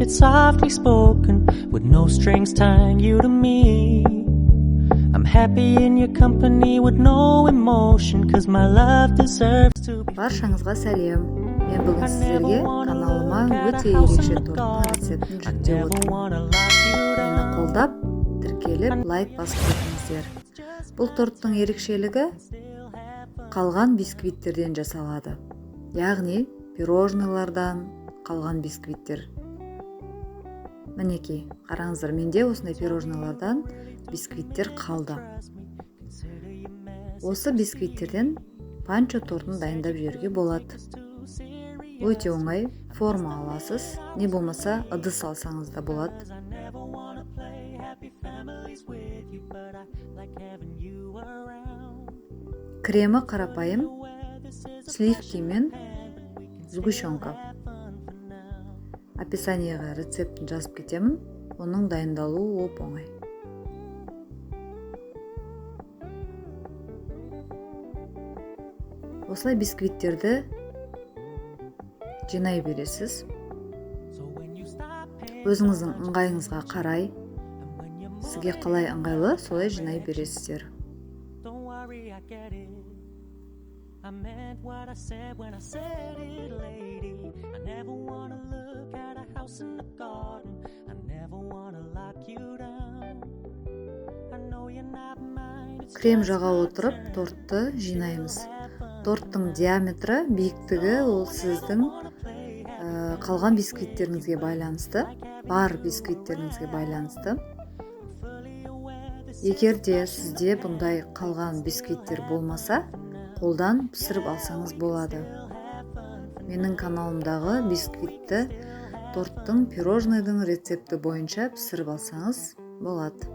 it softly spoken, with no strings tying you to me. I'm happy in your company with no emotion, cause my love deserves to be. Баршаңызға сәлем. Мен бүгін сіздерге каналыма өте ерекше торттың рецептін жүктеп отырмын. Мені қолдап, тіркеліп, лайк басып өтіңіздер. Бұл торттың ерекшелігі қалған бисквиттерден жасалады. Яғни пирожныйлардан қалған бисквиттер. Мінекей, қараңыздар, менде осындай пирожныйлардан бисквиттер қалды. Осы бисквиттерден панчо тортын дайындап жеуге болады. Өте оңай, форма аласыз, не болмаса ыдыс алсаңыз да болады. Кремі қарапайым, сливки мен сгущенка. Описаниеға рецептін жазып кетемін, оның дайындалуы оп-оңай. Осылай бисквиттерді жинай бересіз. Өзіңіздің ыңғайыңызға қарай, сізге қалай ыңғайлы, солай жинай бересіздер. Крем жаға отырып, тортты жинаймыз. Торттың диаметрі, биіктігі ол сіздің қалған бисквиттеріңізге байланысты, бар бисквиттеріңізге байланысты. Егер де сізде бұндай қалған бисквиттер болмаса, қолдан пісіріп алсаңыз болады. Менің каналымдағы бисквитті торттың пирожныйдың рецепті бойынша пісіріп алсаңыз болады.